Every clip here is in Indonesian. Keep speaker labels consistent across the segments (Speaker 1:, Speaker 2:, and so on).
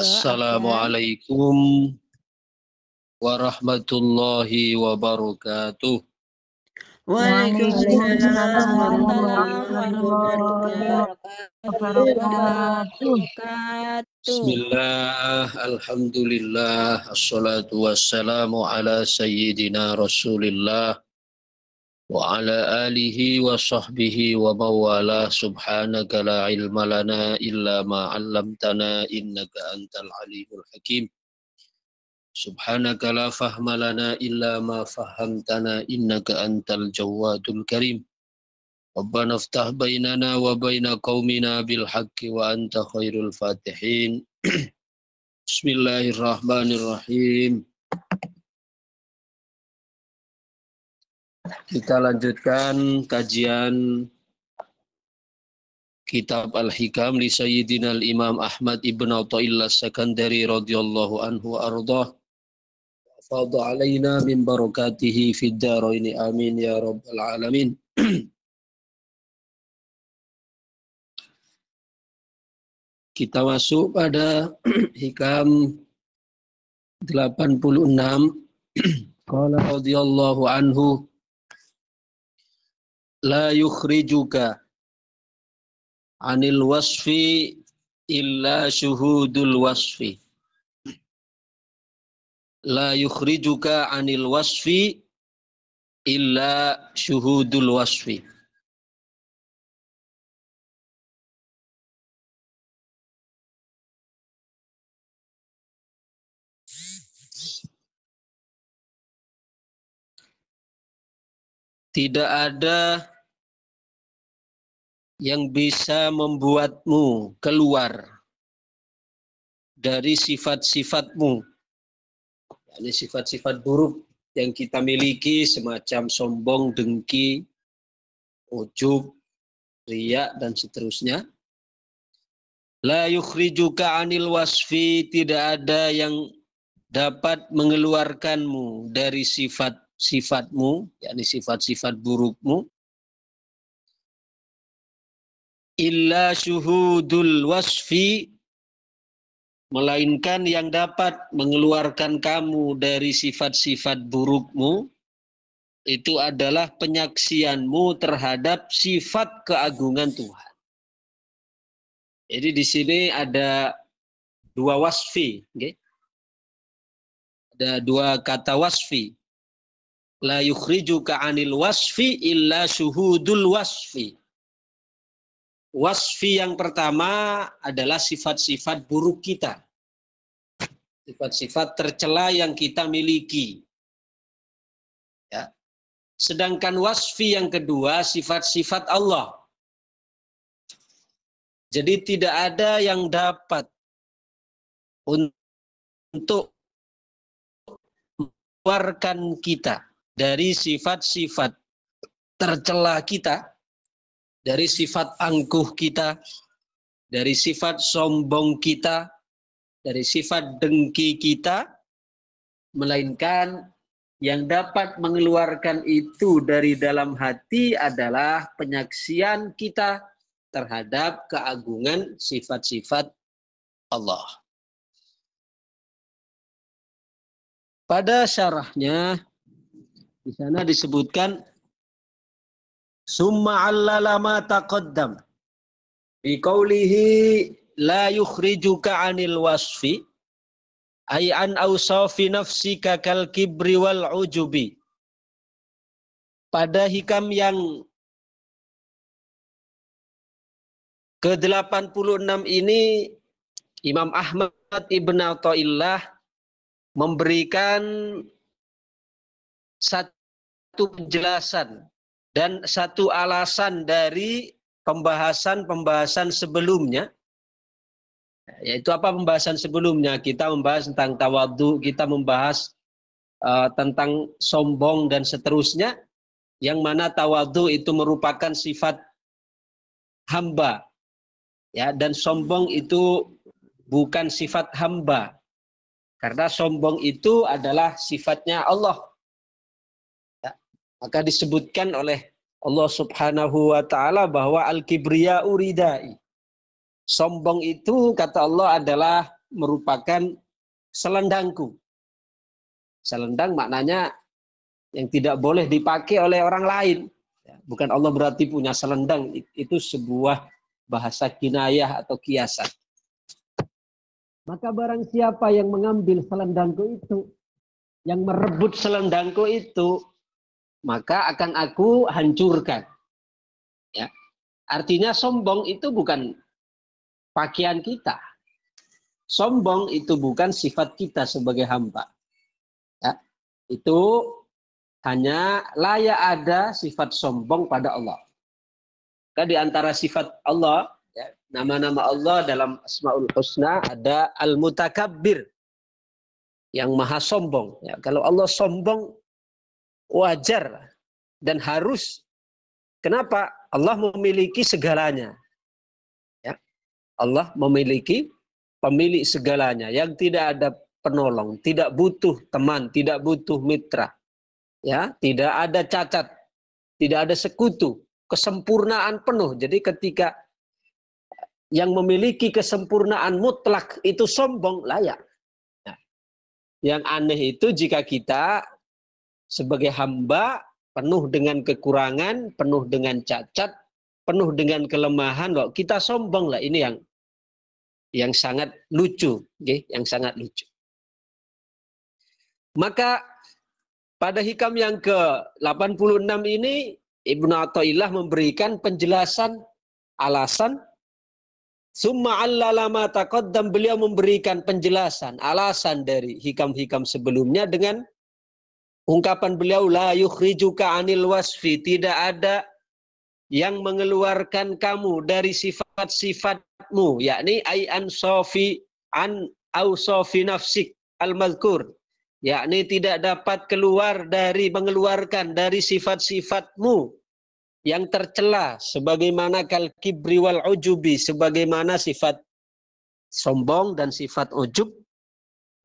Speaker 1: Assalamualaikum warahmatullahi wabarakatuh.
Speaker 2: Waalaikumsalam warahmatullahi wabarakatuh.
Speaker 1: Bismillah, alhamdulillah, assalatu wassalamu ala sayyidina rasulillah wa ala alihi wa sahbihi wa mawala. Subhanaka la ilma lana illa ma 'allamtana innaka antal alimul hakim. Subhanaka la fahma lana illa ma fahamtana innaka antal jawadul karim. Rabbana iftah bainana wa baina qaumina bil haqqi wa anta khairul fatihin. Bismillahirrahmanirrahim. Kita lanjutkan kajian Kitab Al-Hikam li Sayyidina Al-Imam Ahmad ibn Athaillah As-Sakandari radhiyallahu anhu wa ardhah. Fadha alaina min barakatihi fid dharain amin ya rabbal alamin. Kita masuk pada hikam 86. Qala radhiyallahu anhu la yukhrijuka anil wasfi illa syuhudul wasfi. La yukhrijuka anil wasfi illa syuhudul wasfi. Tidak ada yang bisa membuatmu keluar dari sifat-sifatmu. Ini sifat-sifat buruk yang kita miliki semacam sombong, dengki, ujub, riya, dan seterusnya. La yukhrijuka anil wasfi, tidak ada yang dapat mengeluarkanmu dari sifat-sifatmu, yakni sifat-sifat burukmu. Illa syuhudul wasfi, melainkan yang dapat mengeluarkan kamu dari sifat-sifat burukmu itu adalah penyaksianmu terhadap sifat keagungan Tuhan. Jadi di sini ada dua wasfi, okay? Ada dua kata wasfi. La yukhrijuka anil wasfi illa syuhudul wasfi. Wasfi yang pertama adalah sifat-sifat buruk kita. Sifat-sifat tercela yang kita miliki. Ya. Sedangkan wasfi yang kedua sifat-sifat Allah. Jadi tidak ada yang dapat untuk mengeluarkan kita dari sifat-sifat tercela kita, dari sifat angkuh kita, dari sifat sombong kita, dari sifat dengki kita, melainkan yang dapat mengeluarkan itu dari dalam hati adalah penyaksian kita terhadap keagungan sifat-sifat Allah. Pada syarahnya di sana disebutkan summa 'allala ma taqaddam bi qawlihi la yukhrijuka 'anil wasfi ay an awsafi nafsika kal kibri wal ujubi. Pada hikam yang ke-86 ini Imam Ahmad ibn Athaillah memberikan satu penjelasan dan satu alasan dari pembahasan-pembahasan sebelumnya. Yaitu apa pembahasan sebelumnya? Kita membahas tentang tawadhu, kita membahas tentang sombong dan seterusnya. Yang mana tawadhu itu merupakan sifat hamba. Ya, dan sombong itu bukan sifat hamba. Karena sombong itu adalah sifatnya Allah. Maka disebutkan oleh Allah Subhanahu wa ta'ala bahwa al-kibriya'u ridai. Sombong itu kata Allah adalah
Speaker 2: merupakan selendangku. Selendang maknanya yang tidak boleh dipakai oleh orang lain. Bukan Allah berarti punya selendang. Itu sebuah bahasa kinayah atau kiasan. Maka barang siapa yang mengambil selendangku itu, yang merebut selendangku itu, maka akan aku hancurkan. Ya. Artinya sombong itu bukan pakaian kita. Sombong itu bukan sifat kita sebagai hamba. Ya. Itu hanya layak ada sifat sombong pada Allah. Karena di antara sifat Allah, ya, nama-nama Allah dalam Asmaul Husna ada Al-Mutakabbir, yang maha sombong. Ya, kalau Allah sombong, wajar dan harus. Kenapa? Allah memiliki segalanya. Ya. Allah memiliki pemilik segalanya, yang tidak ada penolong, tidak butuh teman, tidak butuh mitra. Ya, tidak ada cacat, tidak ada sekutu, kesempurnaan penuh. Jadi ketika yang memiliki kesempurnaan mutlak itu sombong, layak. Nah, yang aneh itu jika kita sebagai hamba penuh dengan kekurangan, penuh dengan cacat, penuh dengan kelemahan, kok kita sombong lah. Ini yang sangat lucu, okay? Yang sangat lucu. Maka pada hikam yang ke-86 ini Ibnu Athaillah memberikan penjelasan alasan. Summa allala ma taqaddam, beliau memberikan penjelasan alasan dari hikam-hikam sebelumnya dengan ungkapan beliau, la yukhrijuka anil wasfi, tidak ada yang mengeluarkan kamu dari sifat-sifatmu, yakni ay an sofi an ausofi nafsik al-mazkur, yakni tidak dapat keluar dari mengeluarkan dari sifat-sifatmu yang tercela, sebagaimana kal kibri wal ujubi, sebagaimana sifat sombong dan sifat ujub,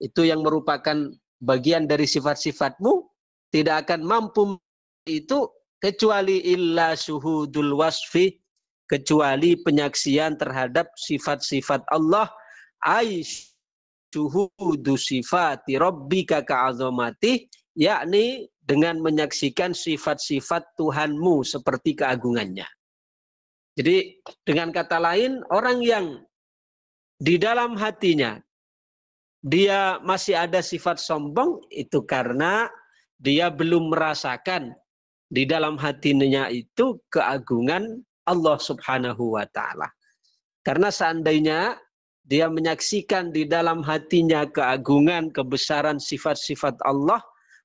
Speaker 2: itu yang merupakan bagian dari sifat-sifatmu, tidak akan mampu itu kecuali illa syuhudul wasfi, kecuali penyaksian terhadap sifat-sifat Allah, ay syuhudu sifati rabbika ka'azamati, yakni dengan menyaksikan sifat-sifat Tuhanmu seperti keagungannya. Jadi dengan kata lain, orang yang di dalam hatinya dia masih ada sifat sombong, itu karena dia belum merasakan di dalam hatinya itu keagungan Allah Subhanahu wa Ta'ala. Karena seandainya dia menyaksikan di dalam hatinya keagungan, kebesaran sifat-sifat Allah,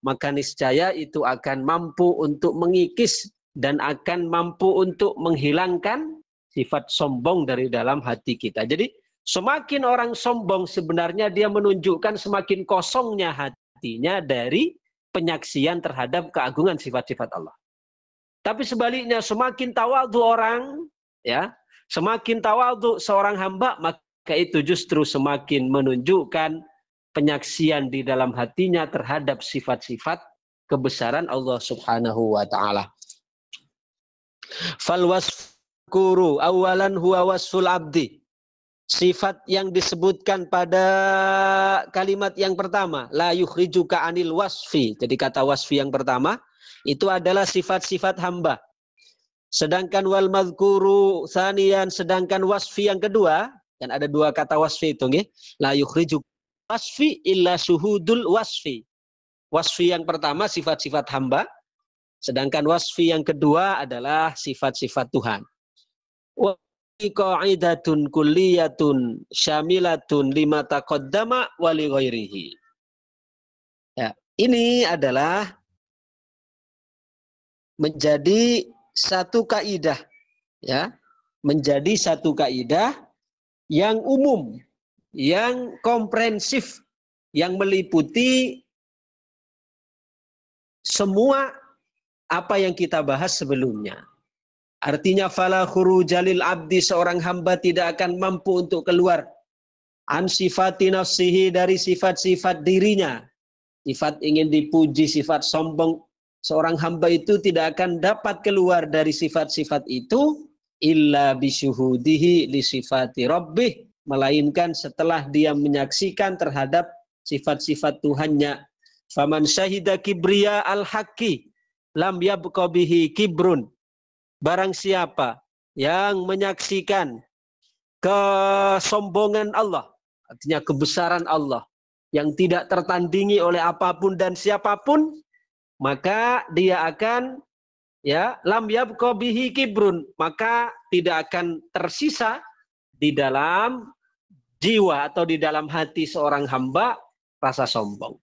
Speaker 2: maka niscaya itu akan mampu untuk mengikis dan akan mampu untuk menghilangkan sifat sombong dari dalam hati kita. Jadi semakin orang sombong sebenarnya dia menunjukkan semakin kosongnya hatinya dari penyaksian terhadap keagungan sifat-sifat Allah. Tapi sebaliknya semakin tawadhu orang, ya, semakin tawadhu seorang hamba, maka itu justru semakin menunjukkan penyaksian di dalam hatinya terhadap sifat-sifat kebesaran Allah Subhanahu wa Ta'ala. Fal wasfuru awalan huwa wasful abdi. Sifat yang disebutkan pada kalimat yang pertama, la yukhrijuka anil wasfi. Jadi kata wasfi yang pertama itu adalah sifat-sifat hamba. Sedangkan wal madhkuru saniyan, sedangkan wasfi yang kedua, dan ada dua kata wasfi itu, nggih. La yukhrijuka wasfi illa syuhudul wasfi. Wasfi yang pertama sifat-sifat hamba, sedangkan wasfi yang kedua adalah sifat-sifat Tuhan. Wa qaidatun kulliyatun syamilatun lima taqaddama wa li ghairihi. Ya, ini adalah menjadi satu kaidah, ya, menjadi satu kaidah yang umum, yang komprehensif, yang meliputi semua apa yang kita bahas sebelumnya. Artinya fala khurujalil abdi, seorang hamba tidak akan mampu untuk keluar an sifati nafsihi, dari sifat-sifat dirinya. Sifat ingin dipuji, sifat sombong, seorang hamba itu tidak akan dapat keluar dari sifat-sifat itu illa bisyuhudihi li sifati rabbih, melainkan setelah dia menyaksikan terhadap sifat-sifat Tuhannya. Faman syahida kibriya al-haqqi lam yabqa bihi kibrun. Barang siapa yang menyaksikan kesombongan Allah, artinya kebesaran Allah yang tidak tertandingi oleh apapun dan siapapun, maka dia akan lam yabqa bihi kibrun, maka tidak akan tersisa di dalam jiwa atau di dalam hati seorang hamba rasa sombong.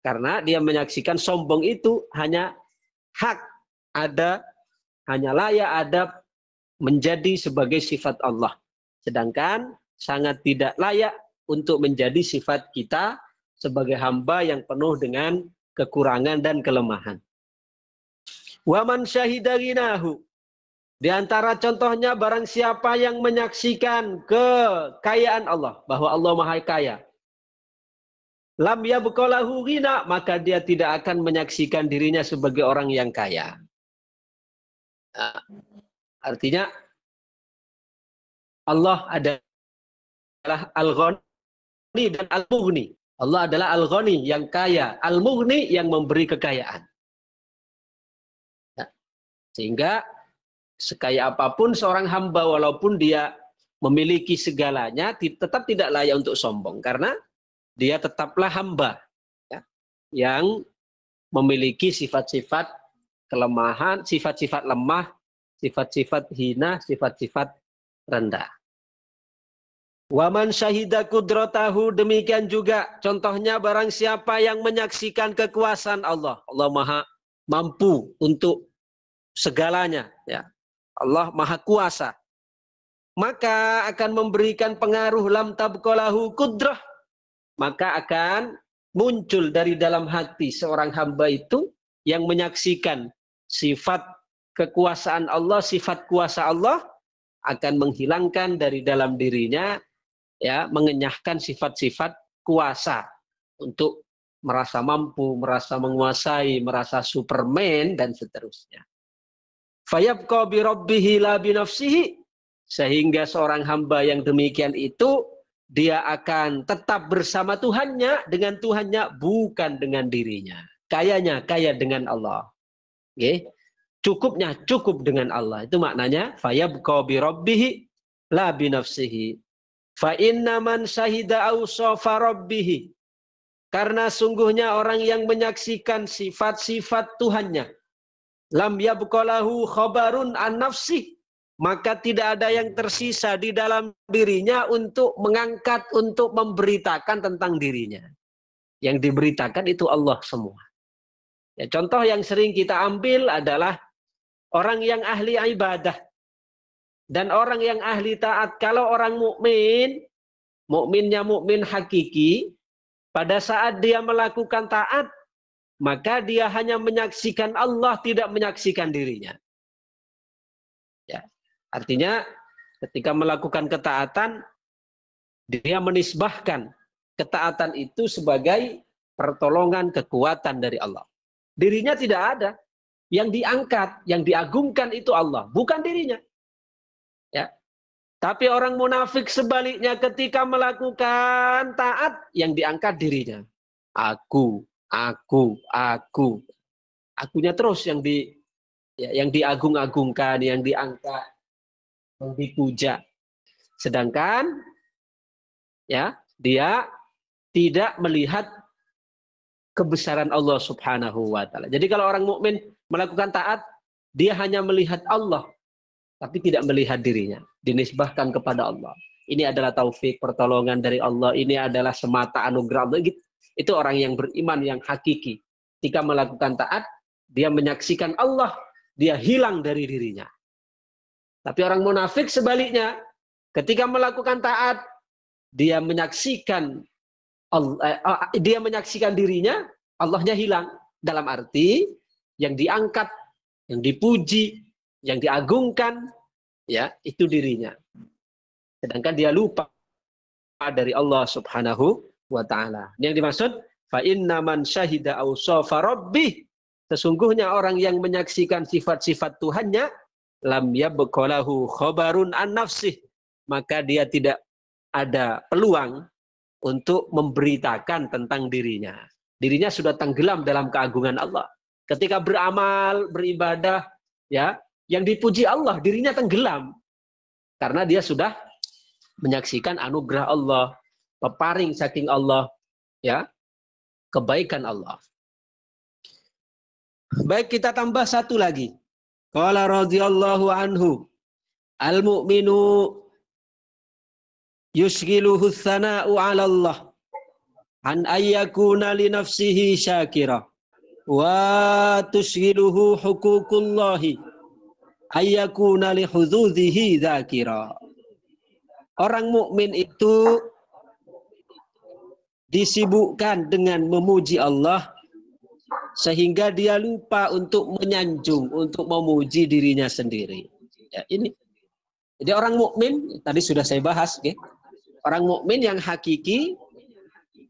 Speaker 2: Karena dia menyaksikan sombong itu hanya hak ada, hanya layak ada menjadi sebagai sifat Allah. Sedangkan sangat tidak layak untuk menjadi sifat kita sebagai hamba yang penuh dengan kekurangan dan kelemahan. Waman syahida ghinahu. Di antara contohnya barang siapa yang menyaksikan kekayaan Allah, bahwa Allah Maha Kaya. Lam yabqa lahu ghina, maka dia tidak akan menyaksikan dirinya sebagai orang yang kaya. Nah, artinya Allah adalah Al-Ghani dan Al-Mughni. Allah adalah Al-Ghani yang kaya, Al-Mughni yang memberi kekayaan. Nah, sehingga sekaya apapun seorang hamba, walaupun dia memiliki segalanya, tetap tidak layak untuk sombong. Karena dia tetaplah hamba yang memiliki sifat-sifat kelemahan, sifat-sifat lemah, sifat-sifat hina, sifat-sifat rendah. Waman syahida kudratahu, demikian juga contohnya barang siapa yang menyaksikan kekuasaan Allah. Allah Maha mampu untuk segalanya, Allah Maha kuasa. Maka akan memberikan pengaruh lam tabqalahu kudrah, maka akan muncul dari dalam hati seorang hamba itu yang menyaksikan sifat kekuasaan Allah, sifat kuasa Allah, akan menghilangkan dari dalam dirinya mengenyahkan sifat-sifat kuasa untuk merasa mampu, merasa menguasai, merasa Superman dan seterusnya. Fayabqa bi rabbihi la bi nafsihi, sehingga seorang hamba yang demikian itu dia akan tetap bersama Tuhannya, dengan Tuhannya, bukan dengan dirinya. Kayanya kaya dengan Allah. Cukupnya cukup dengan Allah. Itu maknanya fayabqa bi rabbihi la bi nafsihi. Fa inna man syahida awsafa rabbihi. Karena sungguhnya orang yang menyaksikan sifat-sifat Tuhannya, lam yabqa lahu khabarun an nafsihi, maka tidak ada yang tersisa di dalam dirinya untuk mengangkat, untuk memberitakan tentang dirinya. Yang diberitakan itu Allah semua. Contoh yang sering kita ambil adalah orang yang ahli ibadah dan orang yang ahli taat. Kalau orang mukmin, mukminnya mukmin hakiki, pada saat dia melakukan taat, maka dia hanya menyaksikan Allah, tidak menyaksikan dirinya. Artinya ketika melakukan ketaatan, dia menisbahkan ketaatan itu sebagai pertolongan, kekuatan dari Allah. Dirinya tidak ada. Yang diangkat, yang diagungkan itu Allah, bukan dirinya. Tapi orang munafik sebaliknya, ketika melakukan taat, yang diangkat dirinya. Aku. Akunya terus yang diagung-agungkan, yang diangkat, yang dipuja. Sedangkan dia tidak melihat kebesaran Allah Subhanahu wa taala. Jadi kalau orang mukmin melakukan taat, dia hanya melihat Allah, tapi tidak melihat dirinya, dinisbahkan kepada Allah. Ini adalah taufik, pertolongan dari Allah, ini adalah semata anugerah Allah. Itu orang yang beriman yang hakiki. Ketika melakukan taat, dia menyaksikan Allah, dia hilang dari dirinya. Tapi orang munafik sebaliknya, ketika melakukan taat, dia menyaksikan dirinya, Allahnya hilang. Dalam arti yang diangkat, yang dipuji, yang diagungkan, itu dirinya. Sedangkan dia lupa dari Allah Subhanahu wa taala. Yang dimaksud fa inna man syahida awsafa rabbih, sesungguhnya orang yang menyaksikan sifat-sifat Tuhannya, lam yabqa lahu khabarun an nafsih, maka dia tidak ada peluang untuk memberitakan tentang dirinya. Dirinya sudah tenggelam dalam keagungan Allah. Ketika beramal, beribadah, ya, yang dipuji Allah, dirinya tenggelam. Karena dia sudah menyaksikan anugerah Allah, peparing saking Allah, ya, kebaikan Allah. Baik, kita tambah satu lagi. Qala radhiyallahu anhu, al-mu'minu yusghiluhu tsana'u 'ala Allah an ayyakuna li nafsihi syakira wa tusghiluhu huququllahi ayyakuna li hududhihi dzakira. Orang mukmin itu disibukkan dengan memuji Allah sehingga dia lupa untuk menyanjung, untuk memuji dirinya sendiri. Ya, ini. Jadi orang mukmin tadi sudah saya bahas, okay? Orang mukmin yang hakiki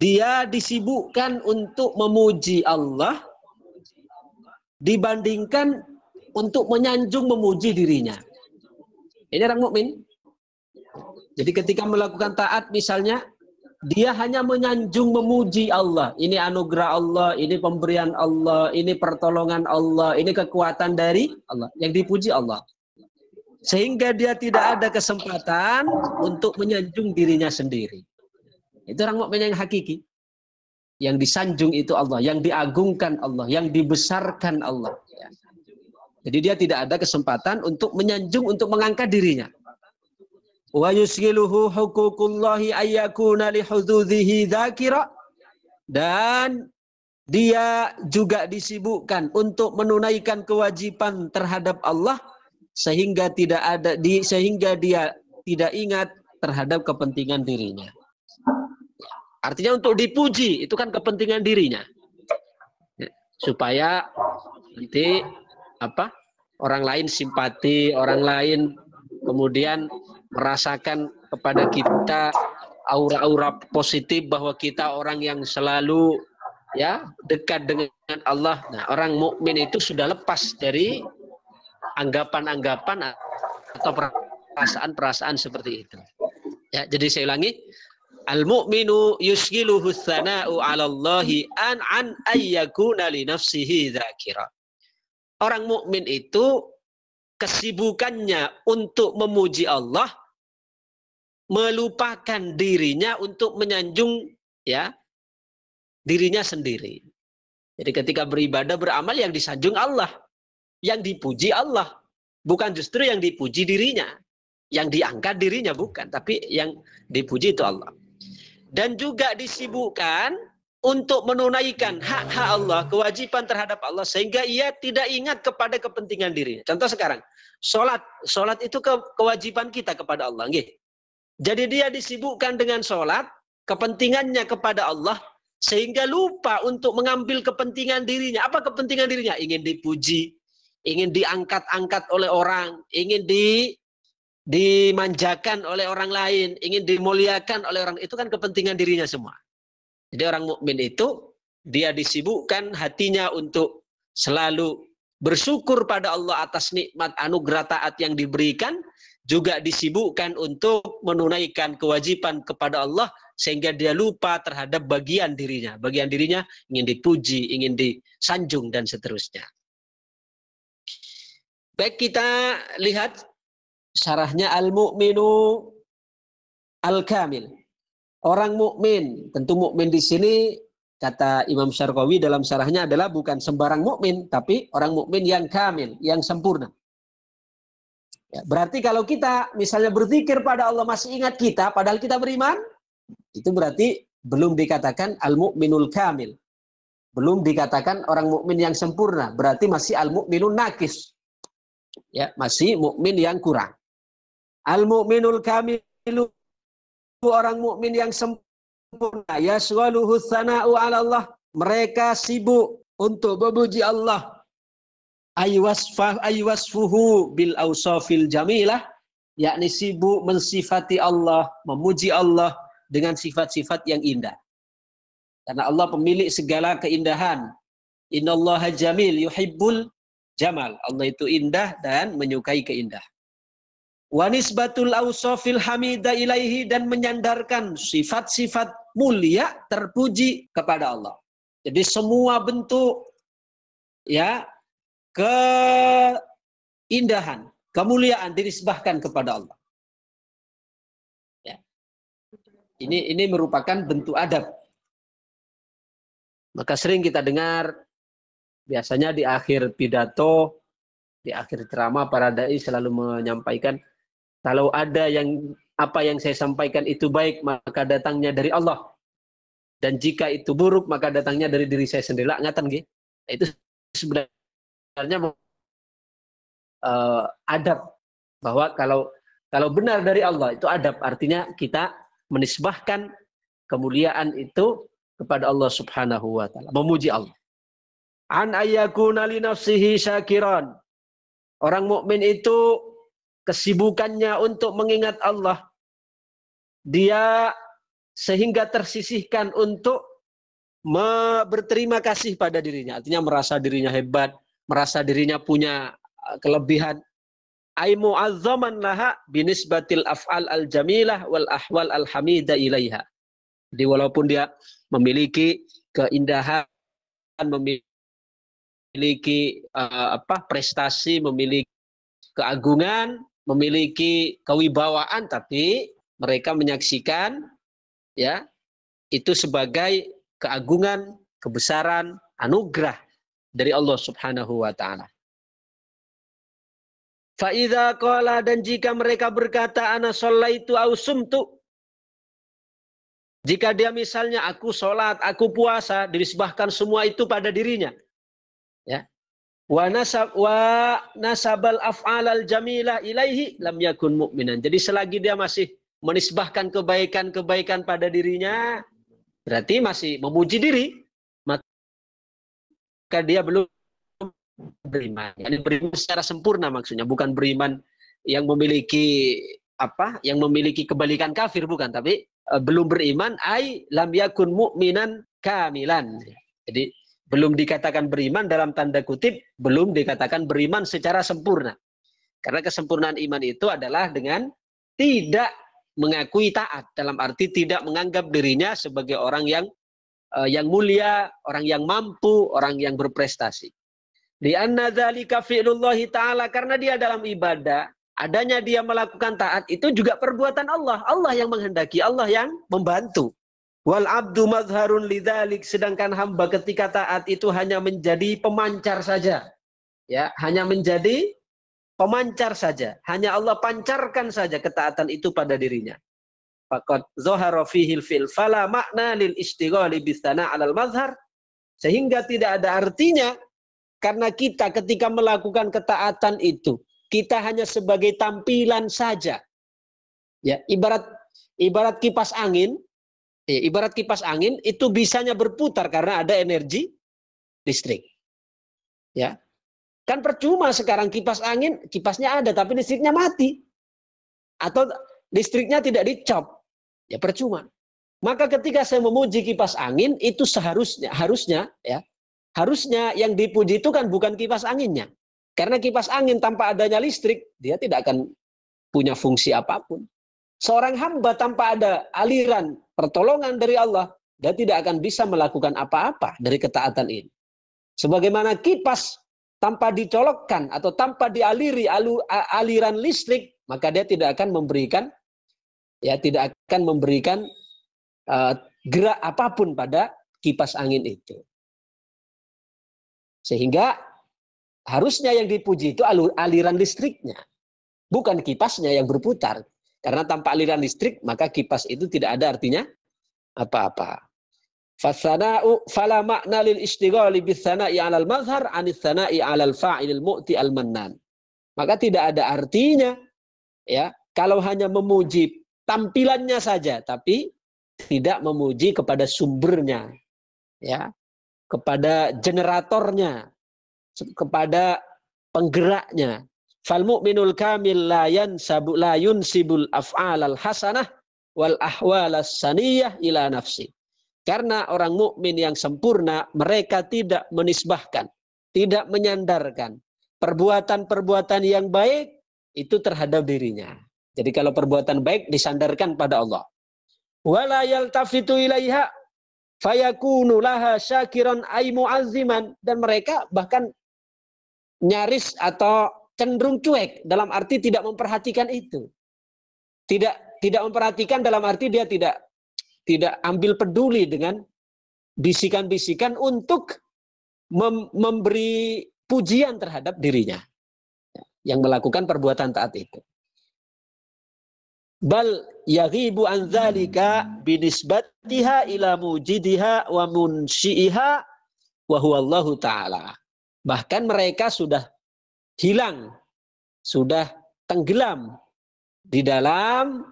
Speaker 2: dia disibukkan untuk memuji Allah dibandingkan untuk menyanjung memuji dirinya. Ini orang mukmin. Jadi ketika melakukan taat misalnya, dia hanya menyanjung memuji Allah. Ini anugerah Allah, ini pemberian Allah, ini pertolongan Allah, ini kekuatan dari Allah. Yang dipuji Allah. Sehingga dia tidak ada kesempatan untuk menyanjung dirinya sendiri. Itu orang mukmin yang hakiki. Yang disanjung itu Allah, yang diagungkan Allah, yang dibesarkan Allah. Jadi dia tidak ada kesempatan untuk menyanjung, untuk mengangkat dirinya. Wa yusghiluhu huququllahi ayyakuna li hududhihi dzakira. Dan dia juga disibukkan untuk menunaikan kewajiban terhadap Allah sehingga sehingga dia tidak ingat terhadap kepentingan dirinya. Artinya untuk dipuji itu kan kepentingan dirinya. Supaya nanti orang lain simpati, orang lain kemudian merasakan kepada kita aura-aura positif bahwa kita orang yang selalu ya dekat dengan Allah. Nah, orang mukmin itu sudah lepas dari anggapan-anggapan atau perasaan-perasaan seperti itu. Ya, jadi saya ulangi, al-mu'minu yusghiluhu tsana'u 'ala Allahi an ayyakuna li nafsihi dzakira. Orang mukmin itu kesibukannya untuk memuji Allah melupakan dirinya untuk menyanjung ya dirinya sendiri. Jadi ketika beribadah beramal yang disanjung Allah, yang dipuji Allah, bukan justru yang dipuji dirinya, yang diangkat dirinya bukan, tapi yang dipuji itu Allah. Dan juga disibukkan untuk menunaikan hak-hak Allah, kewajiban terhadap Allah, sehingga ia tidak ingat kepada kepentingan dirinya. Contoh sekarang, sholat itu kewajiban kita kepada Allah. Jadi dia disibukkan dengan sholat, kepentingannya kepada Allah, sehingga lupa untuk mengambil kepentingan dirinya. Apa kepentingan dirinya? Ingin dipuji, ingin diangkat-angkat oleh orang, ingin dimanjakan oleh orang lain, ingin dimuliakan oleh orang. Itu kan kepentingan dirinya semua. Jadi orang mukmin itu dia disibukkan hatinya untuk selalu bersyukur pada Allah atas nikmat anugerah taat yang diberikan, juga disibukkan untuk menunaikan kewajiban kepada Allah sehingga dia lupa terhadap bagian dirinya. Bagian dirinya ingin dipuji, ingin disanjung dan seterusnya. Baik, kita lihat syarahnya al-mu'minu al-kamil. Orang mukmin, tentu mukmin di sini kata Imam Syarqawi dalam syarahnya adalah bukan sembarang mukmin, tapi orang mukmin yang kamil, yang sempurna. Ya, berarti kalau kita misalnya berzikir pada Allah masih ingat kita, padahal kita beriman, itu berarti belum dikatakan al-mu'minul kamil. Belum dikatakan orang mukmin yang sempurna, berarti masih al-mu'minun nakis. Ya, masih mukmin yang kurang. Al-mu'minul kamilu, orang mukmin yang sempurna, yaswaluhu tsana'u 'ala Allah, mereka sibuk untuk memuji Allah. Aywasfuhu bil awsafil jamilah, yakni sibuk mensifati Allah, memuji Allah dengan sifat-sifat yang indah. Karena Allah pemilik segala keindahan. Innallaha jamil yuhibbul jamal. Allah itu indah dan menyukai keindahan. Wa nisbatul awsafil hamida ilaihi, dan menyandarkan sifat-sifat mulia terpuji kepada Allah. Jadi semua bentuk ya keindahan, kemuliaan dinisbahkan kepada Allah. Ya. Ini merupakan bentuk adab. Maka sering kita dengar biasanya di akhir pidato, di akhir ceramah para dai selalu menyampaikan, kalau ada apa yang saya sampaikan itu baik, maka datangnya dari Allah. Dan jika itu buruk, maka datangnya dari diri saya sendiri. Ngatan gitu. Itu sebenarnya adab, bahwa kalau benar dari Allah itu adab, artinya kita menisbahkan kemuliaan itu kepada Allah Subhanahu wa taala, memuji Allah. An ayyakuna li nafsihi syakiran. Orang mukmin itu kesibukannya untuk mengingat Allah, dia sehingga tersisihkan untuk berterima kasih pada dirinya. Artinya merasa dirinya hebat, merasa dirinya punya kelebihan. Ai mu'azzaman laha binisbatil af'al al-jamilah wal ahwal al-hamidah ilaiha. Jadi walaupun dia memiliki keindahan, memiliki prestasi, memiliki keagungan, memiliki kewibawaan, tapi mereka menyaksikan ya itu sebagai keagungan, kebesaran, anugerah dari Allah Subhanahu wa taala. Fa idza qala, dan jika mereka berkata ana shallaitu au sumtu, jika dia misalnya aku sholat, aku puasa, dinisbahkan semua itu pada dirinya. Ya. Wa nasabal af'alal jamilah ilaihi lam yakun mu'minan. Jadi selagi dia masih menisbahkan kebaikan-kebaikan pada dirinya, berarti masih memuji diri, maka dia belum beriman. Yani beriman secara sempurna maksudnya, bukan beriman yang memiliki yang memiliki kebalikan kafir, bukan, tapi belum beriman, ai lam yakun mu'minan kamilan. Jadi belum dikatakan beriman dalam tanda kutip, belum dikatakan beriman secara sempurna. Karena kesempurnaan iman itu adalah dengan tidak mengakui taat, dalam arti tidak menganggap dirinya sebagai orang yang mulia, orang yang mampu, orang yang berprestasi. Li'anna dzalika fi'lullahi ta'ala, karena dia dalam ibadah, adanya dia melakukan taat itu juga perbuatan Allah. Allah yang menghendaki, Allah yang membantu. Wal abdu mazharun lidzalik, sedangkan hamba ketika taat itu hanya menjadi pemancar saja. Ya, hanya menjadi pemancar saja. Hanya Allah pancarkan saja ketaatan itu pada dirinya. Faqad zahara fihil fil fala makna lil istighali bisana 'alal mazhar, sehingga tidak ada artinya karena kita ketika melakukan ketaatan itu kita hanya sebagai tampilan saja. Ya, ibarat kipas angin. Ibarat kipas angin itu bisanya berputar karena ada energi listrik. Ya. Kan percuma sekarang kipas angin, kipasnya ada tapi listriknya mati. Atau listriknya tidak dicop. Ya percuma. Maka ketika saya memuji kipas angin itu harusnya yang dipuji itu kan bukan kipas anginnya. Karena kipas angin tanpa adanya listrik dia tidak akan punya fungsi apapun. Seorang hamba tanpa ada aliran pertolongan dari Allah, dia tidak akan bisa melakukan apa-apa dari ketaatan ini. Sebagaimana kipas tanpa dicolokkan atau tanpa dialiri aliran listrik, maka dia tidak akan memberikan gerak apapun pada kipas angin itu. Sehingga harusnya yang dipuji itu aliran listriknya, bukan kipasnya yang berputar. Karena tanpa aliran listrik, maka kipas itu tidak ada artinya apa-apa. Fasana'u fala makna lil istighali bisana'i 'alal mazhar 'anis sana'i 'alal fa'ilil mu'ti al-mannan. Maka tidak ada artinya ya kalau hanya memuji tampilannya saja tapi tidak memuji kepada sumbernya, ya, kepada generatornya, kepada penggeraknya. Fal mu'minul kamil la yunsibul af'alal hasanah wal ahwalas saniyah ila nafsi. Karena orang mukmin yang sempurna, mereka tidak menisbahkan, tidak menyandarkan perbuatan-perbuatan yang baik itu terhadap dirinya. Jadi kalau perbuatan baik disandarkan pada Allah. Wala yaltafitu ilaiha fayakunu laha syakiran ay mu'azziman, dan mereka bahkan nyaris atau cenderung cuek dalam arti tidak memperhatikan itu. Tidak memperhatikan dalam arti dia tidak ambil peduli dengan bisikan-bisikan untuk memberi pujian terhadap dirinya yang melakukan perbuatan taat itu. Bal yaghibu an dzalika binisbatiha ila mujidiha wa munsyiha wa huwa Allah taala. Bahkan mereka sudah hilang, sudah tenggelam di dalam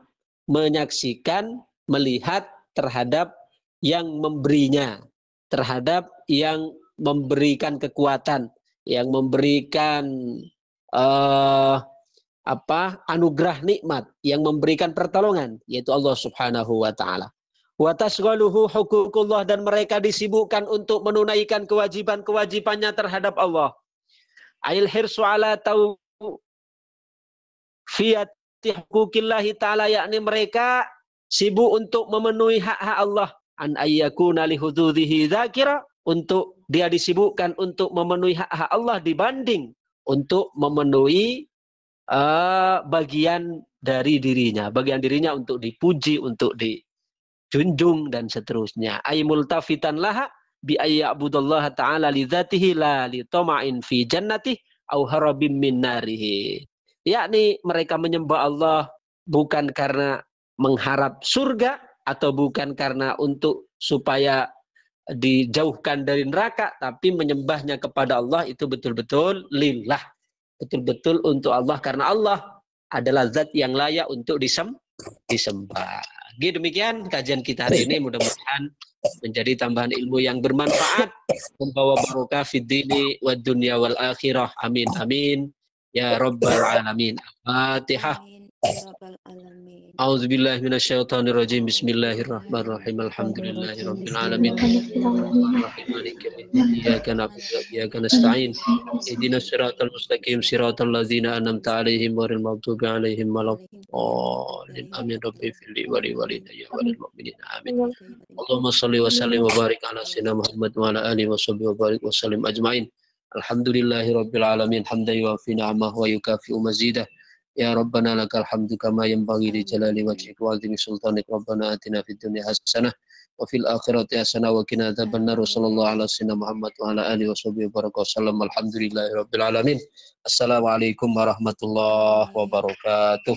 Speaker 2: menyaksikan, melihat terhadap yang memberinya, terhadap yang memberikan kekuatan, yang memberikan anugerah nikmat, yang memberikan pertolongan, yaitu Allah Subhanahu wa taala. Wa tasghaluhu huququllah, dan mereka disibukkan untuk menunaikan kewajiban-kewajibannya terhadap Allah. Ail hirsu ala tawfiyati huquqillahi taala, yakni mereka sibuk untuk memenuhi hak-hak Allah. An ayyakuna lihududihi dzakira, untuk dia disibukkan untuk memenuhi hak-hak Allah dibanding untuk memenuhi bagian dari dirinya, bagian dirinya untuk dipuji, untuk dijunjung dan seterusnya. Ay multafitan laha bi ayya'budallaha ta'ala li dzatihi la li tama'in fi jannati au harabim min narihi. Yakni mereka menyembah Allah bukan karena mengharap surga atau bukan karena untuk supaya dijauhkan dari neraka, tapi menyembahnya kepada Allah itu betul-betul lillah, betul-betul untuk Allah, karena Allah adalah zat yang layak untuk disembah. Demikian kajian kita hari ini, mudah-mudahan menjadi tambahan ilmu yang bermanfaat, membawa barokah fid dini wad dunya wal akhirah. Amin amin ya rabbal alamin. Fatihah. A'udzubillahi minasyaitonirrajim. Bismillahirrahmanirrahim. Alhamdulillahirabbil alamin. Iyyaka na'budu wa iyyaka nasta'in. Ihdinas siratal mustaqim, siratal ladzina an'amta 'alaihim ghairil maghdubi 'alaihim waladdallin. Amin. Rabbi fili wa li walidayya wa lil mu'minin. Amin. Allahumma shalli wa sallim wa barik ala sayyidina Muhammad wa ala alihi wa sahbihi wa barik wa sallim ajmain. Alhamdulillahirabbil alamin. Hamdan yuwafi ni'amahu wa yukafi'u mazidah. Ya Rabbana lakal hamdu kama yanbaghi li jalali wajhika wa 'azimi sultanik. Rabbana atina fid dunya hasanah wa fil akhirati hasanah wa qina adzabannar. Sallallahu ala sayyidina Muhammad wa ala alihi wa sahbihi wa sallam. Alhamdulillahirabbil alamin. Assalamualaikum warahmatullahi wabarakatuh.